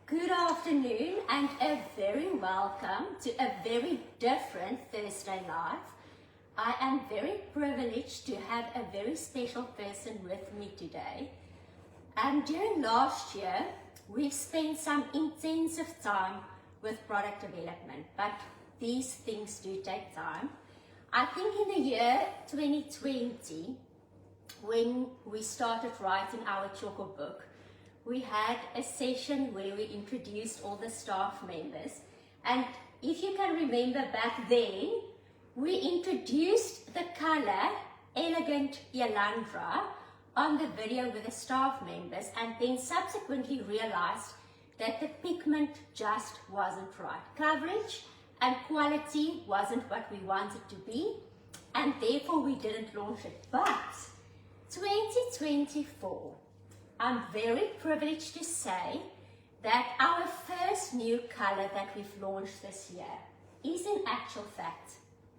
Good afternoon and a very welcome to a very different Thursday Live. I am very privileged to have a very special person with me today. During last year, we've spent some intensive time with product development, but these things do take time. I think in the year 2020, when we started writing our Tjhoko book, we had a session where we introduced all the staff members. And if you can remember back then, we introduced the color Elegant Yandra on the video with the staff members, and then subsequently realized that the pigment just wasn't right. Coverage and quality wasn't what we wanted to be, and therefore we didn't launch it. But 2024, I'm very privileged to say that our first new color that we've launched this year is in actual fact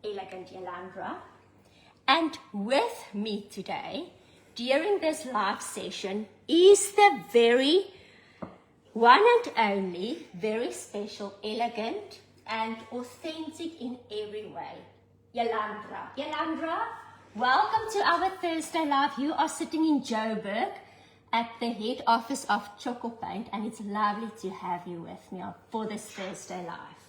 Elegant Yandra. And with me today during this live session is the very one and only, very special, elegant and authentic in every way, Yandra. Yandra, welcome to our Thursday Live. You are sitting in Joburg at the head office of Tjhoko Paint, and it's lovely to have you with me for this Thursday Live.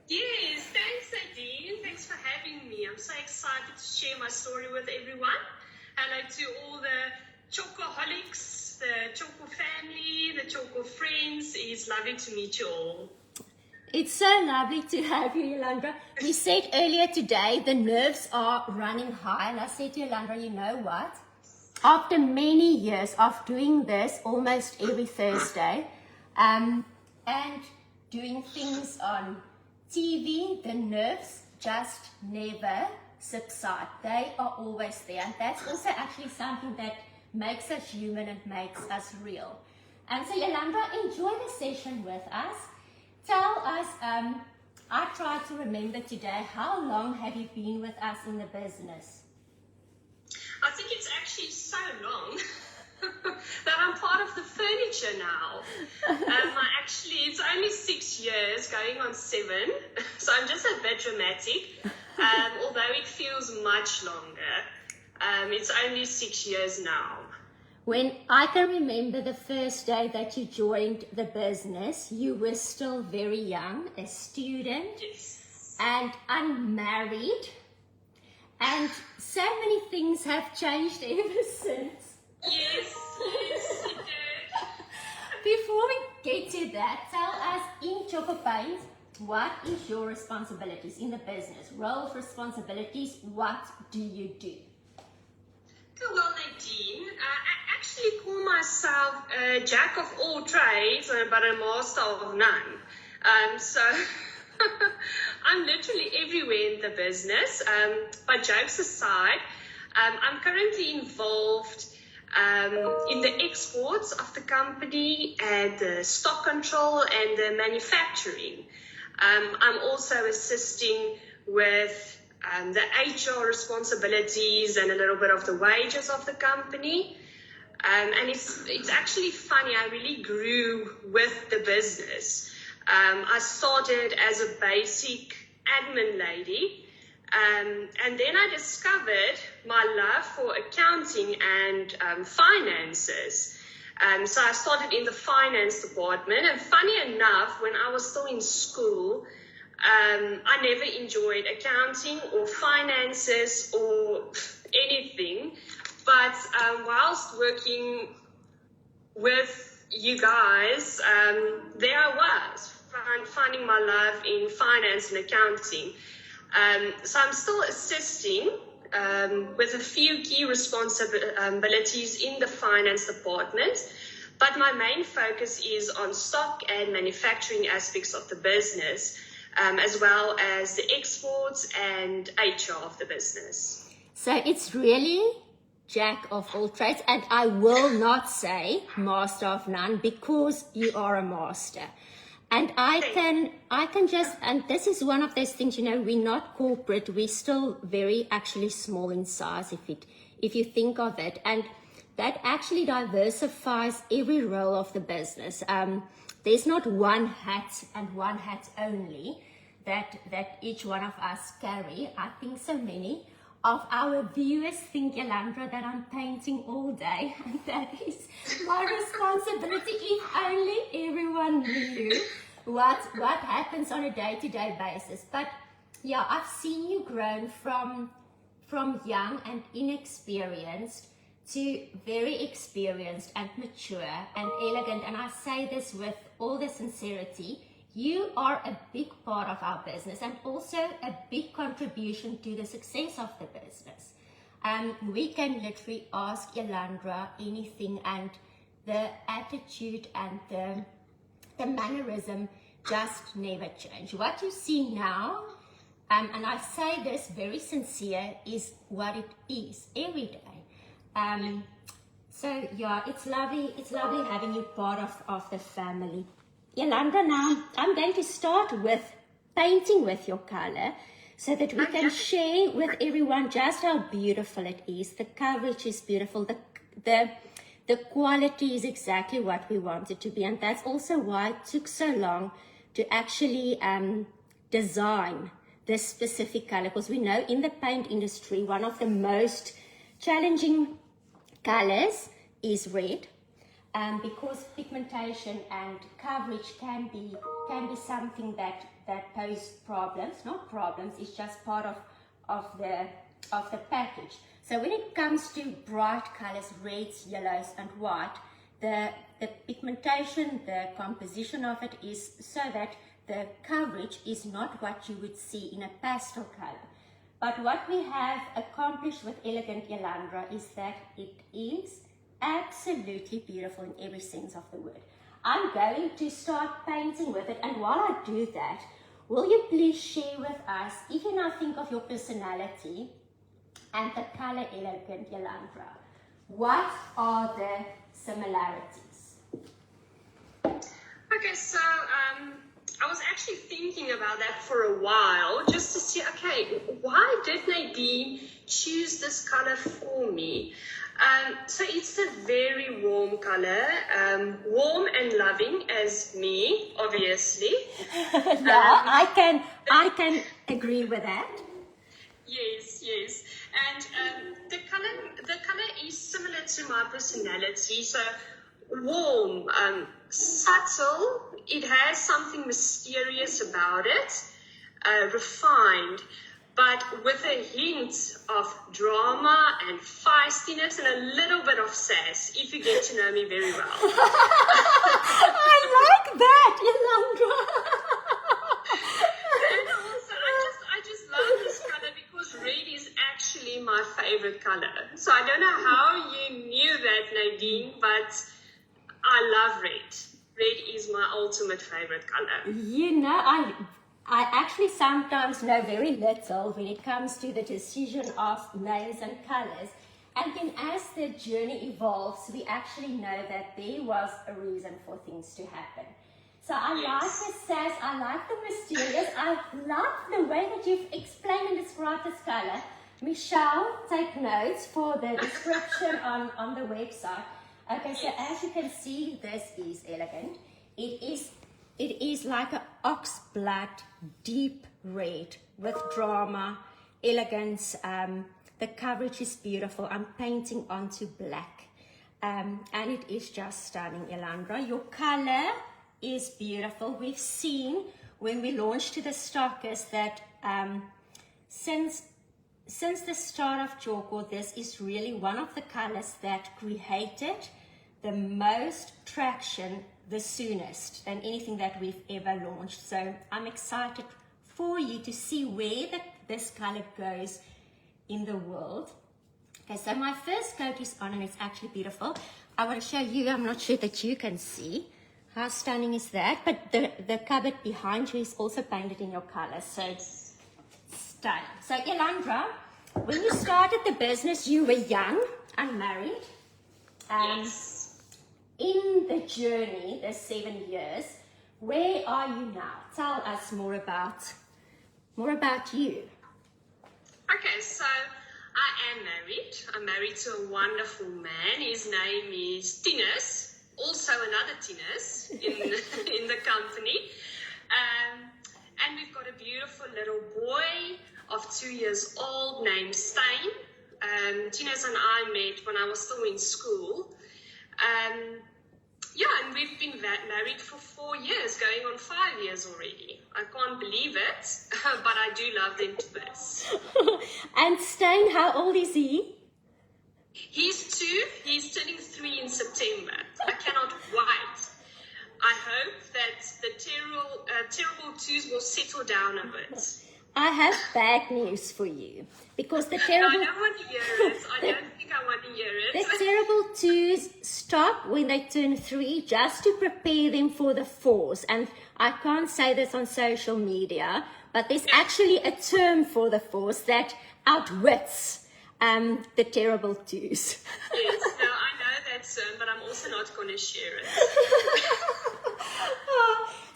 Yes, thanks Nadine. Thanks for having me. I'm so excited to share my story with everyone. Hello to all the Tjokoholics, the Tjhoko family, the Tjhoko friends. It's lovely to meet you all. It's so lovely to have you, Elandra. We said earlier today the nerves are running high, and I said to Elandra, you know what? After many years of doing this almost every Thursday and doing things on TV, the nerves just never subside. They are always there, and that's also actually something that makes us human and makes us real. And so, Elandra, enjoy the session with us. Tell us, I tried to remember today, how long have you been with us in the business? I think it's actually so long that I'm part of the furniture now. It's only 6 years, going on 7, so I'm just a bit dramatic, although it feels much longer. It's only 6 years now. When I can remember the first day that you joined the business, you were still very young, a student, yes, and unmarried. And so many things have changed ever since. Yes, it did. Before we get to that, tell us in Tjhoko Paint, what is your responsibilities in the business? Roles, responsibilities, what do you do? Well, Nadine, I actually call myself a jack of all trades, but a master of none. So I'm literally everywhere in the business. But jokes aside, I'm currently involved in the exports of the company and the stock control and the manufacturing. I'm also assisting with the HR responsibilities and a little bit of the wages of the company. And it's actually funny, I really grew with the business. I started as a basic admin lady, and then I discovered my love for accounting and finances. So I started in the finance department, and funny enough, when I was still in school, I never enjoyed accounting or finances or anything, but whilst working with you guys, there I was, finding my love in finance and accounting. So I'm still assisting with a few key responsibilities in the finance department, but my main focus is on stock and manufacturing aspects of the business, as well as the exports and HR of the business. So it's really jack of all trades, and I will not say master of none, because you are a master. And I can just, and this is one of those things, you know, we're not corporate, we're still very actually small in size if you think of it. And that actually diversifies every role of the business. There's not one hat and one hat only that each one of us carry. I think so many of our viewers think, Elandra, that I'm painting all day, and that is my responsibility. If only everyone knew what happens on a day-to-day basis. But yeah, I've seen you grown from young and inexperienced to very experienced and mature and elegant, and I say this with all the sincerity. You are a big part of our business and also a big contribution to the success of the business. We can literally ask Elandra anything, and the attitude and the mannerism just never change. What you see now, and I say this very sincere, is what it is every day. So yeah, it's lovely having you part of the family. Elandra, now I'm going to start with painting with your color so that we can share with everyone just how beautiful it is. The coverage is beautiful. The quality is exactly what we want it to be, and that's also why it took so long to actually design this specific color, because we know in the paint industry one of the most challenging colors is red, because pigmentation and coverage can be something that pose problems. Not problems, it's just part of the package. So when it comes to bright colors, reds, yellows and white, the pigmentation, the composition of it is so that the coverage is not what you would see in a pastel color. But what we have accomplished with Elegant Elandra is that it is absolutely beautiful in every sense of the word. I'm going to start painting with it, and while I do that, will you please share with us, if you now think of your personality and the color Elegant Elandra, what are the similarities? Okay, so I was actually thinking about that for a while, just to see, okay, why did Nadine choose this color for me? So it's a very warm color, warm and loving as me, obviously. Yeah, I can agree with that. Yes. And the color is similar to my personality. So warm, subtle. It has something mysterious about it, refined, but with a hint of drama and feistiness and a little bit of sass, if you get to know me very well. I like that, Elandra. And also, I just love this color because red is actually my favorite color. So I don't know how you knew that, Nadine, but I love red. Red is my ultimate favorite color. You know, I actually sometimes know very little when it comes to the decision of names and colors. And then as the journey evolves, we actually know that there was a reason for things to happen. So I like the sass, I like the mysterious, I love the way that you've explained and described this color. Michelle, take notes for the description on the website. Okay, so as you can see, this is elegant. It is like an oxblood, deep red with drama, elegance. The coverage is beautiful. I'm painting onto black, and it is just stunning, Elandra. Your color is beautiful. We've seen when we launched to the stockers that since the start of Tjhoko, this is really one of the colors that created the most traction the soonest than anything that we've ever launched. So I'm excited for you to see where this color goes in the world. Okay, so my first coat is on and it's actually beautiful. I want to show you, I'm not sure that you can see. How stunning is that? But the cupboard behind you is also painted in your color, so it's stunning. So Elandra, when you started the business, you were young, unmarried. Yes. In the journey, the 7 years, where are you now? Tell us more about you. Okay, so I am married. I'm married to a wonderful man. His name is Tinus, also another Tinus in the company. And we've got a beautiful little boy of 2 years old named Stein. Tinus and I met when I was still in school. And we've been married for 4 years, going on 5 years already. I can't believe it, but I do love them to bits. And Stein, how old is he? He's 2. He's turning 3 in September. I cannot wait. I hope that the terrible twos will settle down a bit. I have bad news for you, because the terrible... I don't want to hear it. I don't think I want to hear it. The terrible twos stop when they turn 3, just to prepare them for the 4s. And I can't say this on social media, but there's actually a term for the 4s that outwits the terrible twos. Yes, no, I know that term, but I'm also not going to share it.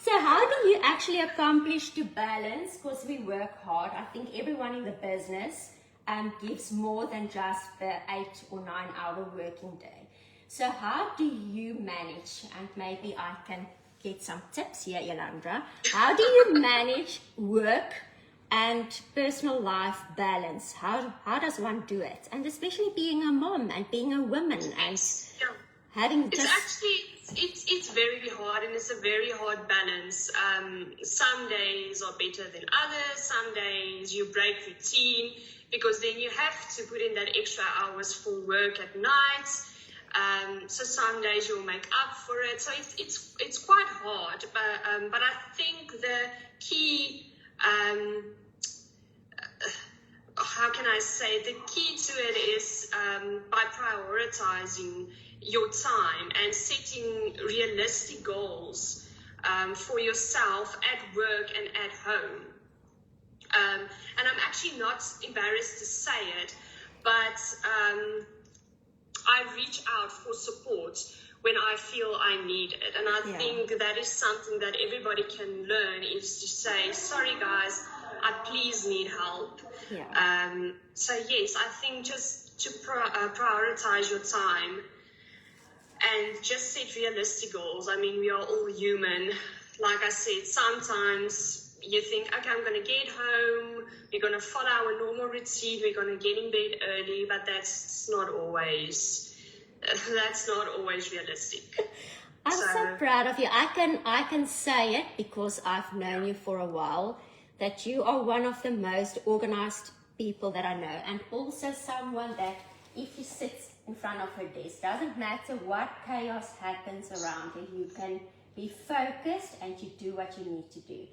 So how do you actually accomplish to balance? Because we work hard. I think everyone in the business gives more than just the 8 or 9 hour working day. So how do you manage? And maybe I can get some tips here, Elandra. How do you manage work and personal life balance? How does one do it? And especially being a mom and being a woman and having just... It's very hard, and it's a very hard balance. Some days are better than others. Some days you break routine, because then you have to put in that extra hours for work at night. So some days you'll make up for it. So it's quite hard, but I think the key, how can I say, the key to it is by prioritizing your time and setting realistic goals for yourself at work and at home. And I'm actually not embarrassed to say it, but I reach out for support when I feel I need it. And I think that is something that everybody can learn, is to say, sorry guys, I please need help. So yes, I think just to prioritize your time and just set realistic goals. I mean, we are all human. Like I said, sometimes you think, okay, I'm going to get home, we're going to follow our normal routine, we're going to get in bed early, but that's not always realistic. I'm so proud of you. I can say it because I've known you for a while, that you are one of the most organized people that I know, and also someone that if you sit in front of her desk, doesn't matter what chaos happens around you, you can be focused and you do what you need to do.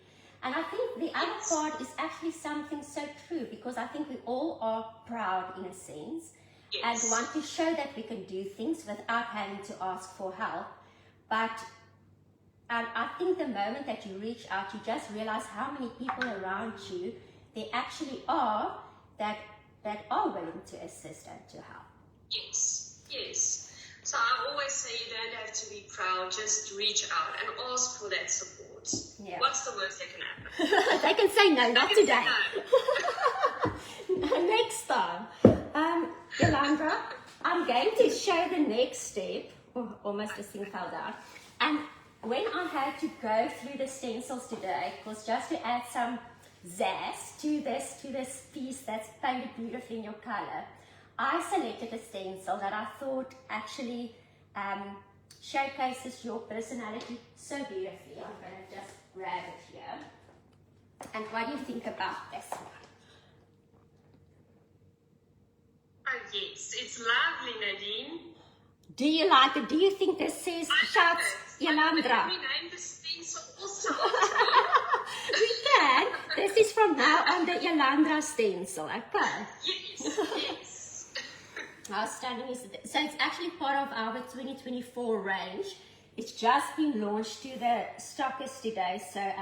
And I think the other part is actually something so true, because I think we all are proud in a sense and want to show that we can do things without having to ask for help. But I think the moment that you reach out, you just realize how many people around you there actually are that are willing to assist and to help. Yes. So I always say you don't have to be proud, just reach out and ask for that support. Yeah. What's the worst that can happen? They can say no, not today. No. Next time. Elandra, I'm going to show the next step. Oh, almost the thing fell down. And when I had to go through the stencils today, it was just to add some zest to this piece that's painted beautifully in your color. I selected a stencil that I thought actually showcases your personality so beautifully. I'm going to just grab it here. And what do you think about this one? Oh yes, it's lovely, Nadine. Do you like it? Do you think this says shouts Elandra? We name the stencil also after me. We can. This is from now on the Elandra stencil, okay? Yes. How stunning is it? So it's actually part of our 2024 range. It's just been launched to the stockers today, so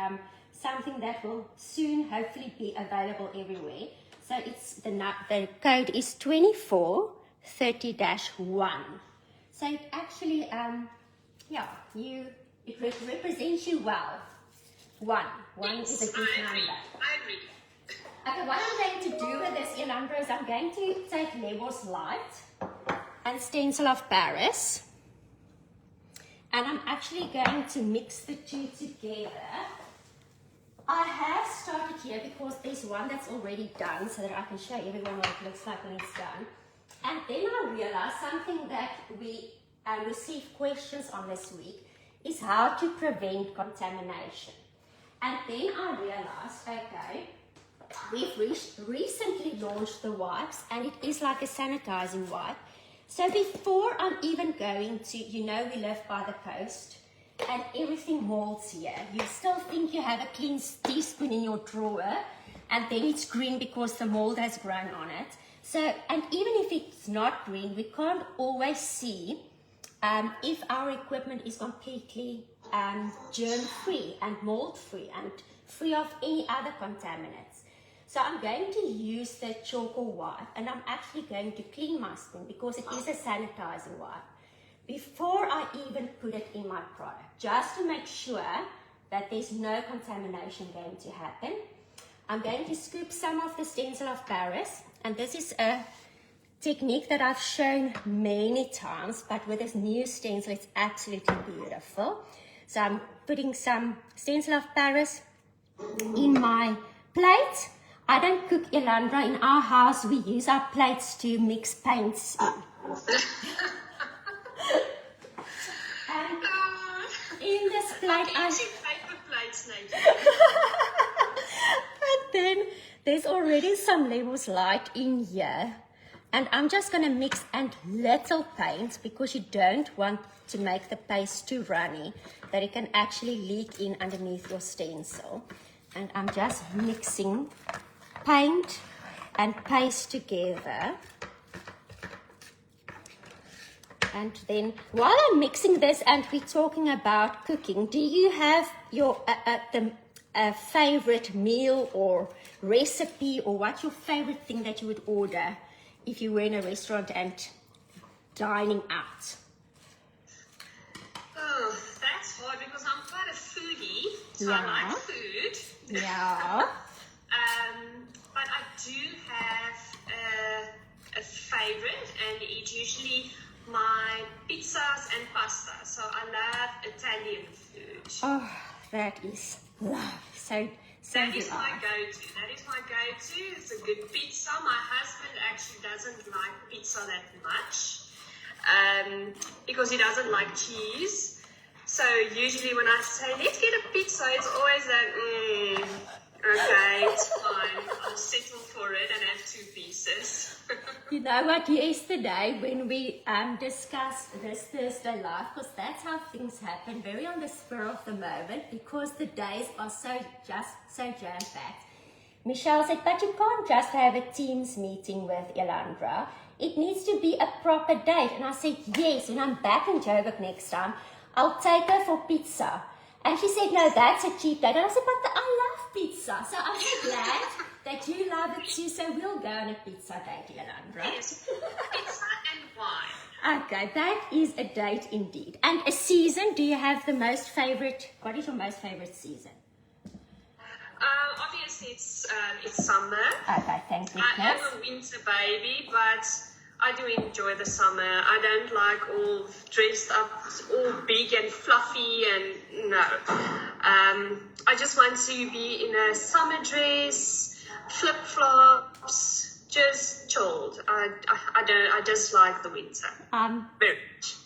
something that will soon hopefully be available everywhere. So it's the code is 2430-1. So it actually it represents you well. One is a good number. I agree. Okay, what I'm going to do with this, Elandra, is I'm going to take Levels Light and Stencil of Paris. And I'm actually going to mix the two together. I have started here because there's one that's already done so that I can show everyone what it looks like when it's done. And then I realized something that we received questions on this week is how to prevent contamination. And then I realized, okay, we've recently launched the wipes and it is like a sanitizing wipe. So before I'm even going to, you know, we live by the coast and everything molds here. You still think you have a clean teaspoon in your drawer and then it's green because the mold has grown on it. So, and even if it's not green, we can't always see if our equipment is completely germ-free and mold-free and free of any other contaminants. So I'm going to use the Tjhoko wipe and I'm actually going to clean my spoon because it is a sanitizing wipe before I even put it in my product, just to make sure that there's no contamination going to happen. I'm going to scoop some of the Stencil of Paris, and this is a technique that I've shown many times, but with this new stencil it's absolutely beautiful. So I'm putting some Stencil of Paris in my plate. I don't cook, Elandra. In our house we use our plates to mix paints in. And in this plate paper plates, Nadine. And then there's already some Levels Light in here. And I'm just going to mix and little paint because you don't want to make the paste too runny, that it can actually leak in underneath your stencil. And I'm just mixing paint and paste together. And then while I'm mixing this and we're talking about cooking, do you have your favorite meal or recipe, or what's your favorite thing that you would order if you were in a restaurant and dining out? Oh, that's hard because I'm quite a foodie, so Yeah. I like food. Yeah. But I do have a favorite, and it's usually my pizzas and pasta. So I love Italian food. Oh, that is love. So That is good. my go-to. That is my go-to. It's a good pizza. My husband actually doesn't like pizza that much because he doesn't like cheese. So usually when I say, let's get a pizza, it's always that, okay, it's fine. I'll settle for it and have 2 pieces. You know what, yesterday when we discussed this Thursday Live, because that's how things happen, very on the spur of the moment, because the days are so jam-packed. Michelle said, but you can't just have a Teams meeting with Elandra. It needs to be a proper date. And I said, yes, when I'm back in Joburg next time, I'll take her for pizza. And she said, no, that's a cheap date. And I said, but I love pizza. So I'm so glad that you love it too. So we'll go on a pizza date, Elandra. Yes, pizza and wine. Okay, that is a date indeed. And a season, do you have the most favorite, what is your most favorite season? Obviously, it's summer. Okay, thank you. I am a winter baby, but I do enjoy the summer. I don't like all dressed up, all big and fluffy, and no. I just want to be in a summer dress, flip-flops, just chilled. I just like the winter. Very much.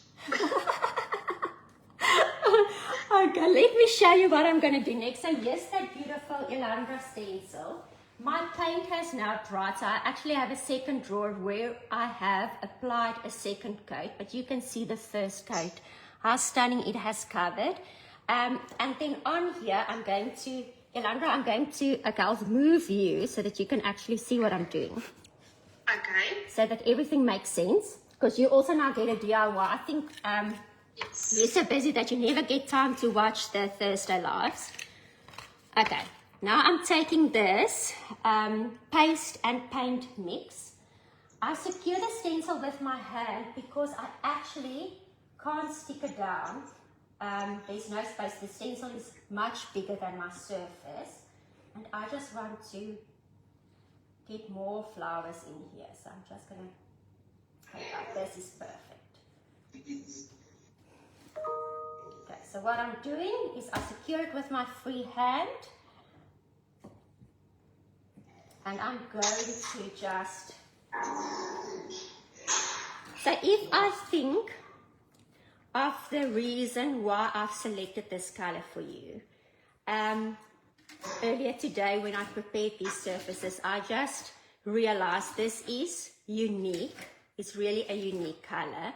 Okay, let me show you what I'm going to do next. So yes, that beautiful Elandra stencil. My paint has now dried, so I actually have a second drawer where I have applied a second coat, but you can see the first coat, how stunning it has covered. And then on here, I'm going to, Elandra, okay, I'll move you so that you can actually see what I'm doing. Okay. So that everything makes sense, because you also now get a DIY. I think Yes. you're so busy that you never get time to watch the Thursday Lives. Okay, now I'm taking this paste and paint mix. I secure the stencil with my hand because I actually can't stick it down. There's no space. The stencil is much bigger than my surface. And I just want to get more flowers in here. So I'm just going to, this is perfect. Okay, so what I'm doing is I secure it with my free hand. And I'm going to just, so if I think of the reason why I've selected this color for you, earlier today when I prepared these surfaces, I just realized this is unique. It's really a unique color.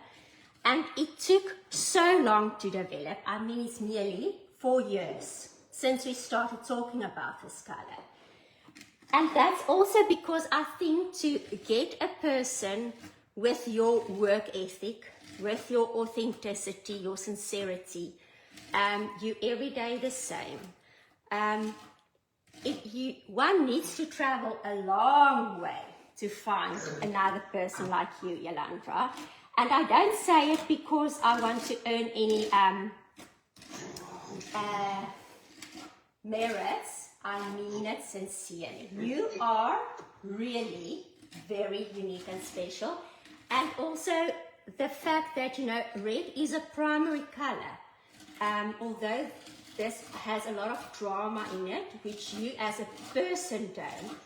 And it took so long to develop. I mean, it's nearly 4 years since we started talking about this color. And that's also because I think to get a person with your work ethic, with your authenticity, your sincerity, you every day the same. One needs to travel a long way to find another person like you, Yandra. And I don't say it because I want to earn any merits. I mean it sincerely. You are really very unique and special. And also the fact that, you know, red is a primary color. Although this has a lot of drama in it, which you as a person don't.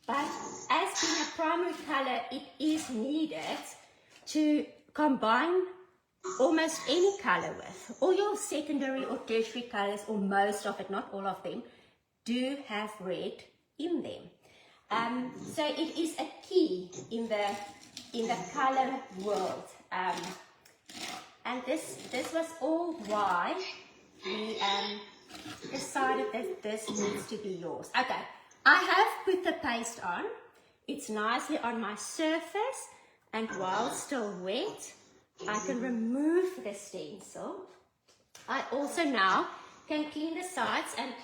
But as being a primary color, it is needed to combine almost any color with. All your secondary or tertiary colors, or most of it, not all of them, do have red in them. So it is a key in the color world. And this was all why we decided that this needs to be yours. Okay, I have put the paste on. It's nicely on my surface, and while still wet, I can remove the stencil. I also now can clean the sides, and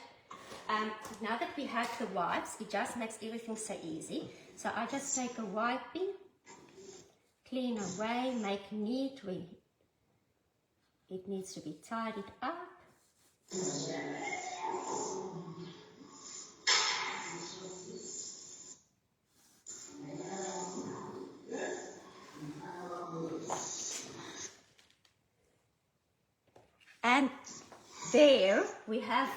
now that we have the wipes, it just makes everything so easy. So I just take a wiping, clean away, make neat where it needs to be tidied up. And there we have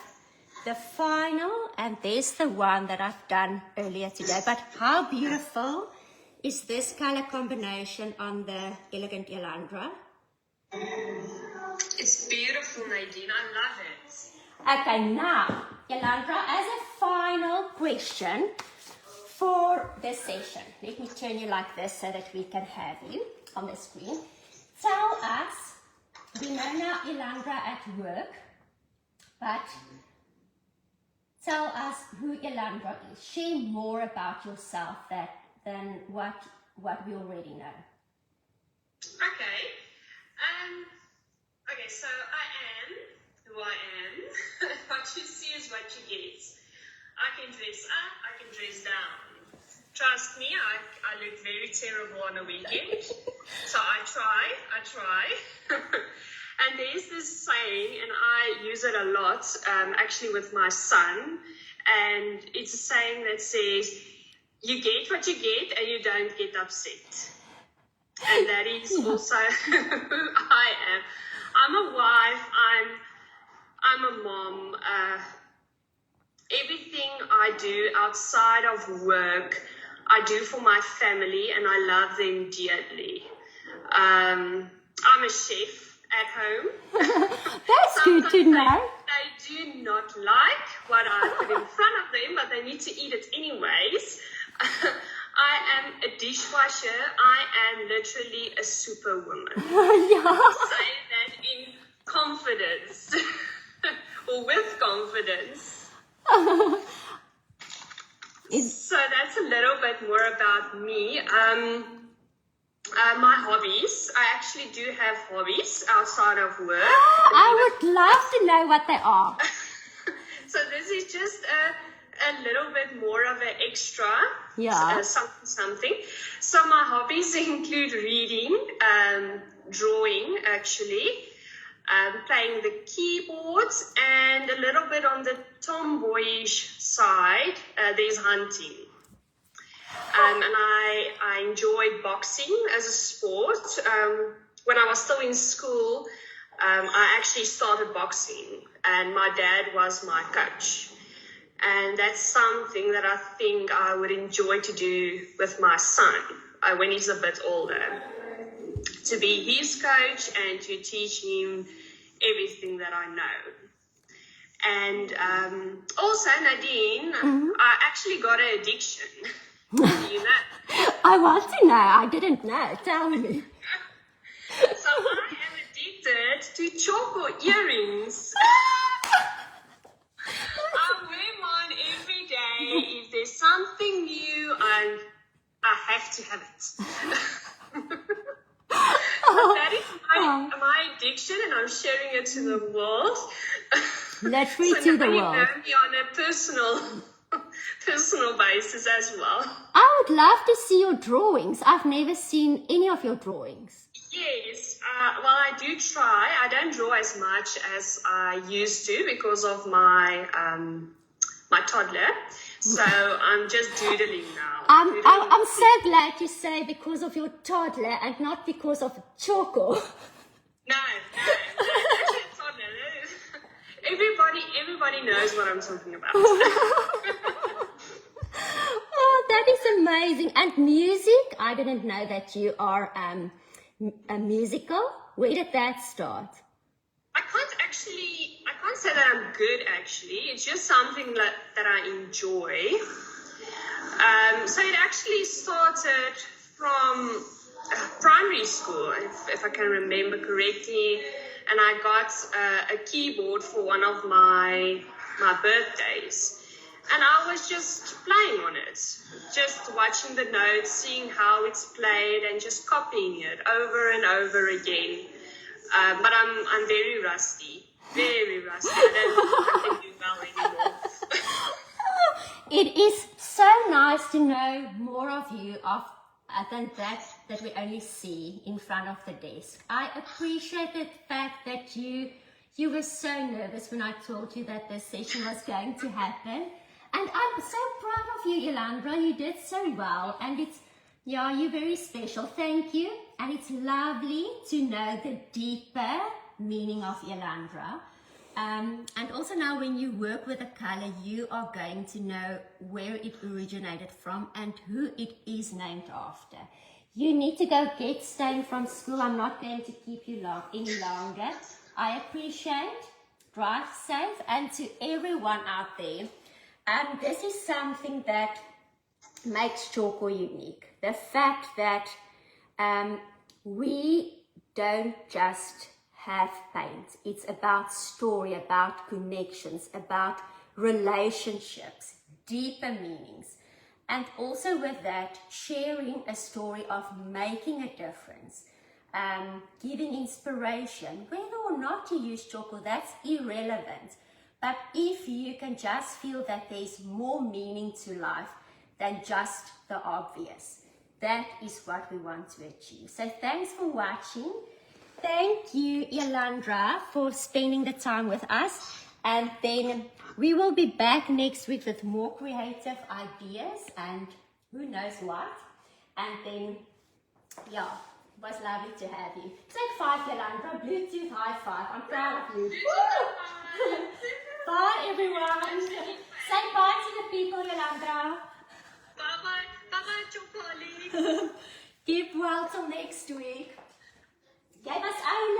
the final, and there's the one that I've done earlier today. But how beautiful is this color combination on the Elegant Elandra? It's beautiful, Nadine. I love it. Okay, now, Elandra, as a final question for this session, let me turn you like this so that we can have you on the screen. Tell us, we know now Elandra at work, but tell us who Elandra is. Share more about yourself than what we already know. Okay. Okay, so I am who I am. What you see is what you get. I can dress up, I can dress down. Trust me, I look very terrible on a weekend. So I try. And there's this saying, and I use it a lot, actually with my son. And it's a saying that says, you get what you get and you don't get upset. And that is also who I am. I'm a wife, I'm a mom. Everything I do outside of work, I do for my family, and I love them dearly. I'm a chef at home. That's good to know. They do not like what I put in front of them, but they need to eat it anyways. I am a dishwasher. I am literally a superwoman. Yeah. Say that in confidence or with confidence. So that's a little bit more about me. My hobbies. I actually do have hobbies outside of work. I would love to know what they are. So this is just a little bit more of an extra, something. So my hobbies include reading, drawing actually, playing the keyboards, and a little bit on the tomboyish side, there's hunting. and I enjoyed boxing as a sport. When I was still in school, I actually started boxing, and my dad was my coach. And that's something that I think I would enjoy to do with my son when he's a bit older, to be his coach and to teach him everything that I know. And also, Nadine, I actually got an addiction. Do you know? I want to know. I didn't know. Tell me. So I am addicted to Tjhoko earrings. I wear mine every day. If there's something new, I have to have it. That is my addiction, and I'm sharing it to the world. Literally So to now the you world. know me on a personal basis as well. I would love to see your drawings. I've never seen any of your drawings. Yes, well, I do try. I don't draw as much as I used to because of my my toddler. So I'm just doodling now. I'm so glad you say because of your toddler and not because of Tjhoko. No, actually a toddler. Everybody knows what I'm talking about. Oh, that is amazing. And music, I didn't know that you are a musical. Where did that start? I can't say that I'm good actually. It's just something that I enjoy. So it actually started from primary school, if I can remember correctly. And I got a keyboard for one of my birthdays. And I was just playing on it, just watching the notes, seeing how it's played, and just copying it over and over again. But I'm very rusty. Very rusty. I don't do well anymore. It is so nice to know more of you than that we only see in front of the desk. I appreciate the fact that you were so nervous when I told you that this session was going to happen. And I'm so proud of you, Elandra. You did so well. And you're very special. Thank you. And it's lovely to know the deeper meaning of Elandra. And also now when you work with a color, you are going to know where it originated from and who it is named after. You need to go get Stain from school. I'm not going to keep you any longer. I appreciate. Drive safe. And to everyone out there, this is something that makes Tjhoko unique. The fact that we don't just have paint. It's about story, about connections, about relationships, deeper meanings. And also with that, sharing a story of making a difference, giving inspiration. Whether or not you use Tjhoko, that's irrelevant. But if you can just feel that there's more meaning to life than just the obvious, that is what we want to achieve. So thanks for watching. Thank you, Elandra, for spending the time with us. And then we will be back next week with more creative ideas and who knows what. And then, yeah, it was lovely to have you. Take 5, Elandra. Bluetooth high 5. I'm proud of you. Bye, everyone. Say bye to the people, Elandra. Bye-bye. Bye-bye, Tjhoko. Keep well till next week. Jy was oulik.